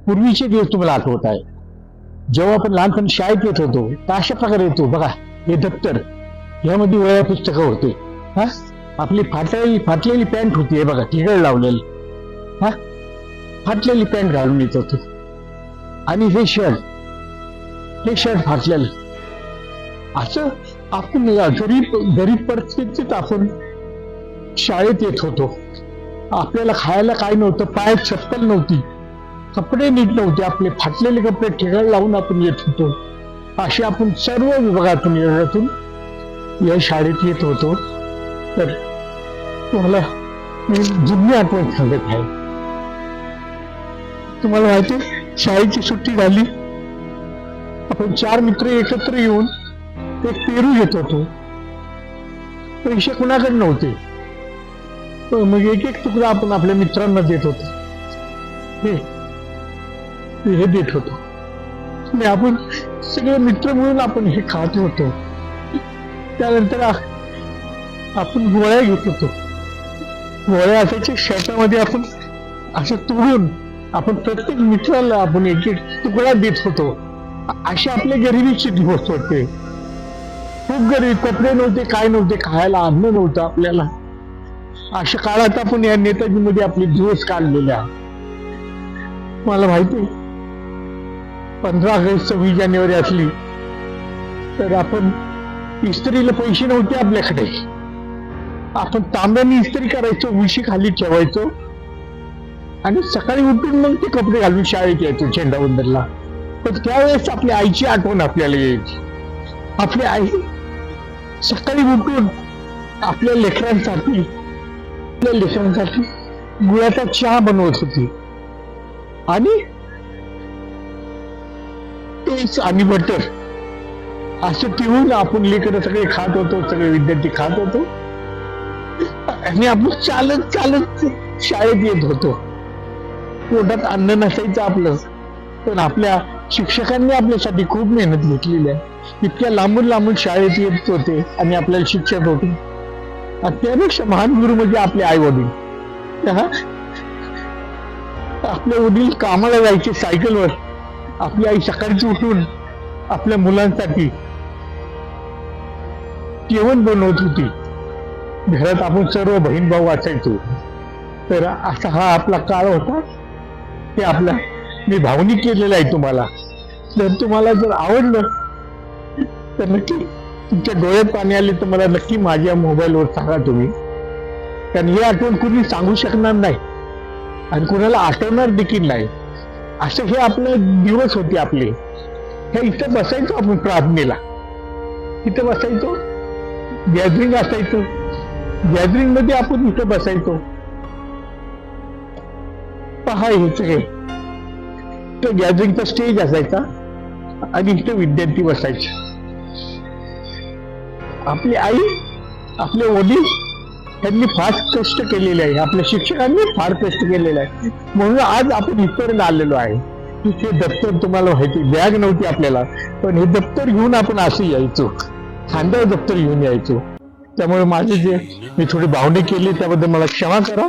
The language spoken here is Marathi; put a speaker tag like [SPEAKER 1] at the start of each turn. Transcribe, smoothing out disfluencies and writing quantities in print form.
[SPEAKER 1] पूर्वीचे दिवस तुम्हाला आठवत आहे, जेव्हा आपण लहानपणी शाळेत येत होतो तर अशा प्रकारे येतो बघा. हे दप्तर, यामध्ये वह्या पुस्तकं होते. हा, आपली फाटलेली पॅन्ट होती, हे बघा ठिगळ लावलेली. हा, फाटलेली पॅन्ट घालून येत होतो. आणि हे शर्ट फाटलेलं. असं आपण गरीब परिस्थितीत आपण शाळेत येत होतो. आपल्याला खायला काय नव्हतं, पायात चप्पल नव्हती, कपडे नीट नव्हते, आपले फाटलेले कपडे ठिगळ लावून आपण येत होतो. असे आपण सर्व विभागातून येण्यातून या शाळेत येत होतो. तर तुम्हाला मी जुनी आठवण सांगत आहे. तुम्हाला माहिती, शाळेची सुट्टी झाली, आपण 4 मित्र एकत्र येऊन ते पेरू घेत होतो. पैसे कुणाकडे नव्हते, मग एक तुकडा आपण आपल्या मित्रांना देत होतो. हे देत होतो आणि आपण सगळे मित्र मिळून आपण हे खात होतो. त्यानंतर आपण गोळ्या घेत होतो. गोळ्या असायच्या शर्टामध्ये, आपण असं तोडून आपण प्रत्येक मित्राला आपण एक तुकडा देत होतो. असे आपले गरिबीचे दिवस होते. खूप गरीब, कपडे नव्हते, काय नव्हते, खायला अन्न नव्हतं आपल्याला. अशा काळात आपण या नेताजीमध्ये आपले दिवस काढलेले आहे. मला माहिती, 15 ऑगस्ट 26 जानेवारी असली तर आपण इस्त्रीला पैसे नव्हते आपल्याकडे. आपण तांब्याने इस्त्री करायचो, उशी खाली ठेवायचो आणि सकाळी उठून मग ते कपडे घालून शाळेत यायचो झेंडावंदनला. पण त्यावेळेस आपल्या आईची आठवण आपल्याला यायची. आपली आई सकाळी उठून आपल्या लेकरांसाठी गुळाचा चहा बनवत होती आणि तेच आणि बटर असं ठेवून आपण लेकरं सगळे खात होतो, सगळे विद्यार्थी खात होतो आणि आपण चालत चालत शाळेत येत होतो. पोटात अन्न नसायचं आपलं, पण आपल्या शिक्षकांनी आपल्यासाठी खूप मेहनत घेतलेली आहे. इतक्या लांबून शाळेत येत होते आणि आपल्याला शिक्षक होते. त्यापेक्षा महान गुरु म्हणजे आपले आई वडील. आपले वडील कामाला जायचे सायकलवर. आपली आई सकाळची उठून आपल्या मुलांसाठी जेवण बनवत होती. घरात आपण सर्व बहीण भाऊ असायचो. तर असा हा आपला काळ होता. ते आपला मी भावनिक केलेलं आहे तुम्हाला. जर तुम्हाला जर आवडलं तर नक्की, तुमच्या डोळ्यात पाणी आले तर मला नक्की माझ्या मोबाईलवर सांगा तुम्ही. कारण ही आठवण कुणी सांगू शकणार नाही आणि कुणाला आठवणार देखील नाही. असं हे आपले दिवस होते आपले. हे इथं बसायचो आपण प्रार्थनेला, इथं बसायचो, गॅदरिंग असायचो, गॅदरिंग मध्ये आपण इथं बसायचो. पहा हे सगळे गॅदरिंगचा स्टेज असायचा आणि इथं विद्यार्थी बसायचे. आपली आई, आपले वडील यांनी फार कष्ट केलेले आहे, आपल्या शिक्षकांनी फार कष्ट केलेले आहे. म्हणून आज आपण इथपर्यंत आलेलो आहे. हे दप्तर तुम्हाला माहिती, बॅग नव्हती आपल्याला, पण हे दप्तर घेऊन आपण असं यायचो, खांद्यावर दप्तर घेऊन यायचो. त्यामुळे माझे जे मी थोडी भावनिक केली त्याबद्दल मला क्षमा करा.